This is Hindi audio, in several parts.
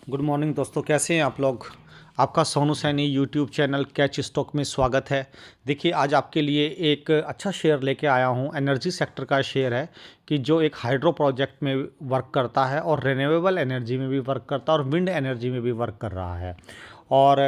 गुड मॉर्निंग दोस्तों, कैसे हैं आप लोग। आपका Sonu Saini YouTube channel catch stock में स्वागत है। देखिए, आज आपके लिए एक अच्छा शेयर लेके आया हूं। एनर्जी सेक्टर का शेयर है कि जो एक हाइड्रो प्रोजेक्ट में वर्क करता है और रिन्यूएबल एनर्जी में भी वर्क करता है और विंड एनर्जी में भी वर्क कर रहा है। और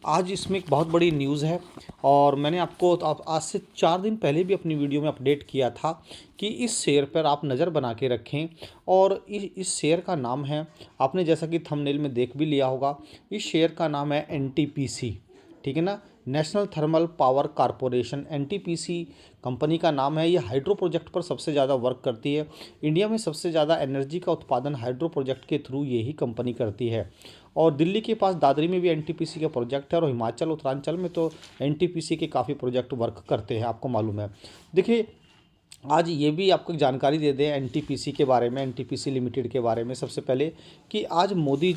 आज इसमें एक बहुत बड़ी न्यूज़ है और मैंने आपको आज से 4 दिन पहले भी अपनी वीडियो में अपडेट किया था कि इस शेयर पर आप नज़र बना के रखें। और इस शेयर का नाम है, आपने जैसा कि थंबनेल में देख भी लिया होगा, इस शेयर का नाम है एनटीपीसी। ठीक है ना, national thermal power corporation, NTPC company का नाम है। ये हाइड्रो प्रोजेक्ट पर सबसे ज़्यादा वर्क करती है। इंडिया में सबसे ज़्यादा एनर्जी का उत्पादन हाइड्रो प्रोजेक्ट के थ्रू यही कंपनी करती है। और दिल्ली के पास दादरी में भी एनटीपीसी का प्रोजेक्ट है और हिमाचल उत्तरांचल में तो एनटीपीसी के काफ़ी प्रोजेक्ट वर्क करते हैं, आपको मालूम है। देखिए, आज ये भी आपको जानकारी दे दें एनटीपीसी के बारे में, एनटीपीसी लिमिटेड के बारे में। सबसे पहले कि आज मोदी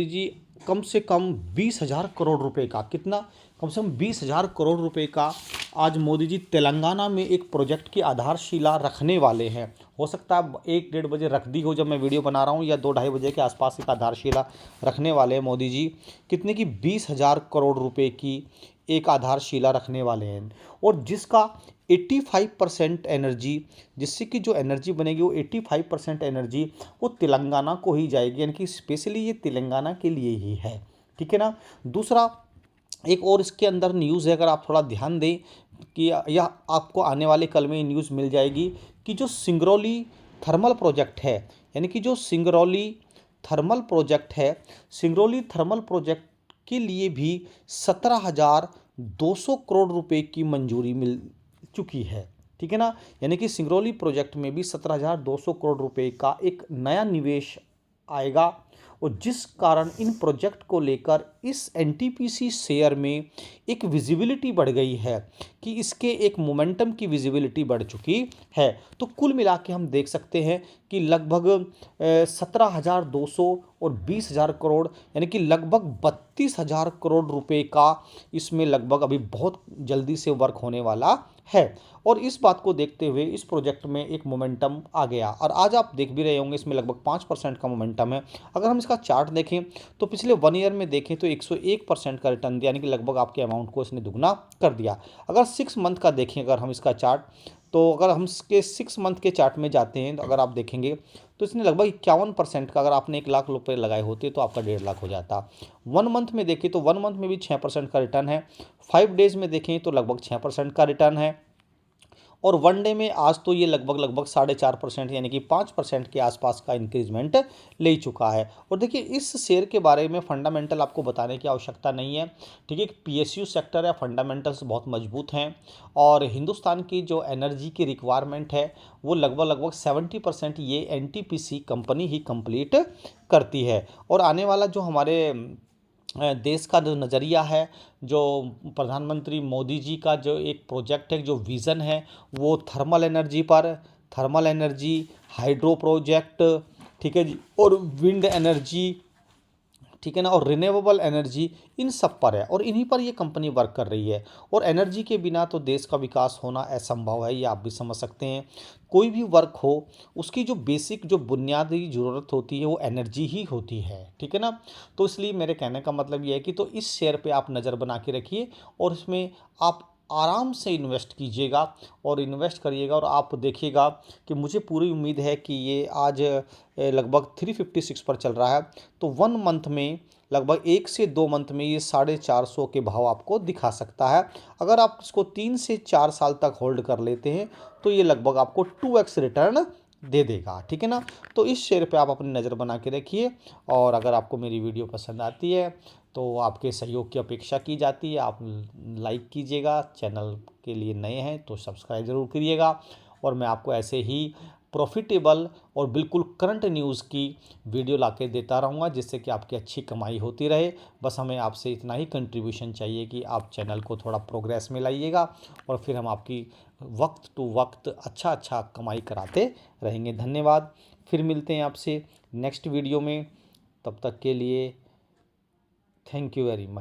जी कम से कम 20,000 करोड़ रुपए का, कितना, कम से कम 20,000 करोड़ रुपए का आज मोदी जी तेलंगाना में एक प्रोजेक्ट की आधारशिला रखने वाले हैं। हो सकता है 1-1:30 बजे रख दी हो जब मैं वीडियो बना रहा हूँ, या 2-2:30 बजे के आसपास एक आधारशिला रखने वाले हैं मोदी जी। कितने की, 20,000 करोड़ रुपए की एक आधारशिला रखने वाले हैं। और जिसका 85% एनर्जी, जिससे कि जो एनर्जी बनेगी वो 85% एनर्जी वो तेलंगाना को ही जाएगी, यानी कि स्पेशली ये तेलंगाना के लिए ही है। ठीक है ना। दूसरा, एक और इसके अंदर न्यूज़ है, अगर आप थोड़ा ध्यान दें कि यह आपको आने वाले कल में ये न्यूज़ मिल जाएगी कि जो सिंगरौली थर्मल प्रोजेक्ट है, यानी कि जो सिंगरौली थर्मल प्रोजेक्ट है, सिंगरौली थर्मल प्रोजेक्ट के लिए भी 17,200 करोड़ रुपए की मंजूरी मिल चुकी है। ठीक है ना, यानी कि सिंगरौली प्रोजेक्ट में भी 17,200 करोड़ रुपए का एक नया निवेश आएगा। और जिस कारण इन प्रोजेक्ट को लेकर इस एनटीपीसी शेयर में एक विजिबिलिटी बढ़ गई है, कि इसके एक मोमेंटम की विजिबिलिटी बढ़ चुकी है। तो कुल मिला के हम देख सकते हैं कि लगभग 17,200 और 20,000 करोड़, यानी कि लगभग 32,000 करोड़ रुपए का इसमें लगभग अभी बहुत जल्दी से वर्क होने वाला है। और इस बात को देखते हुए इस प्रोजेक्ट में एक मोमेंटम आ गया, और आज आप देख भी रहे होंगे इसमें लगभग 5% का मोमेंटम है। अगर हम इसका चार्ट देखें तो पिछले 1 ईयर में देखें तो 101% का रिटर्न दिया, यानी कि लगभग आपके अमाउंट को इसने दुगना कर दिया। अगर 6 मंथ का देखें, अगर हम इसका चार्ट, तो अगर हम इसके 6 मंथ के चार्ट में जाते हैं तो अगर आप देखेंगे तो इसने लगभग 51% का, अगर आपने 1 लाख रुपए लगाए होते तो आपका 1.5 लाख हो जाता। 1 मंथ में देखें तो 1 मंथ में भी 6% का रिटर्न है। 5 डेज में देखें तो लगभग 6% का रिटर्न है। और 1 डे में आज तो ये लगभग 4.5%, यानी कि 5% के आसपास का इंक्रीजमेंट ले चुका है। और देखिए, इस शेयर के बारे में फंडामेंटल आपको बताने की आवश्यकता नहीं है। ठीक है, पीएसयू सेक्टर है, फंडामेंटल्स बहुत मजबूत हैं। और हिंदुस्तान की जो एनर्जी की रिक्वायरमेंट है वो लगभग 70% ये एनटीपीसी कंपनी ही कंप्लीट करती है। और आने वाला जो हमारे देश का जो नज़रिया है, जो प्रधानमंत्री मोदी जी का जो एक प्रोजेक्ट है, जो विज़न है, वो थर्मल एनर्जी पर, थर्मल एनर्जी, हाइड्रो प्रोजेक्ट, ठीक है जी, और विंड एनर्जी, ठीक है ना, और रिन्यूएबल एनर्जी, इन सब पर है। और इन्हीं पर ये कंपनी वर्क कर रही है। और एनर्जी के बिना तो देश का विकास होना असंभव है, ये आप भी समझ सकते हैं। कोई भी वर्क हो, उसकी जो बेसिक, जो बुनियादी ज़रूरत होती है वो एनर्जी ही होती है। ठीक है ना। तो इसलिए मेरे कहने का मतलब ये है कि तो इस शेयर पे आप नज़र बना के रखिए और इसमें आप आराम से इन्वेस्ट कीजिएगा और इन्वेस्ट करिएगा। और आप देखिएगा कि मुझे पूरी उम्मीद है कि ये आज लगभग 356 पर चल रहा है, तो 1 मंथ में, लगभग 1 से 2 मंथ में ये 450 के भाव आपको दिखा सकता है। अगर आप इसको 3 से 4 साल तक होल्ड कर लेते हैं तो ये लगभग आपको 2x रिटर्न दे देगा। ठीक है ना। तो इस शेयर पे आप अपनी नज़र बना के रखिए। और अगर आपको मेरी वीडियो पसंद आती है तो आपके सहयोग की अपेक्षा की जाती है। आप लाइक कीजिएगा, चैनल के लिए नए हैं तो सब्सक्राइब ज़रूर करिएगा। और मैं आपको ऐसे ही प्रॉफिटेबल और बिल्कुल करंट न्यूज़ की वीडियो लाके देता रहूँगा, जिससे कि आपकी अच्छी कमाई होती रहे। बस हमें आपसे इतना ही कंट्रीब्यूशन चाहिए कि आप चैनल को थोड़ा प्रोग्रेस में लाइएगा, और फिर हम आपकी वक्त टू वक्त अच्छा कमाई कराते रहेंगे। धन्यवाद। फिर मिलते हैं आपसे नेक्स्ट वीडियो में। तब तक के लिए थैंक यू वेरी मच।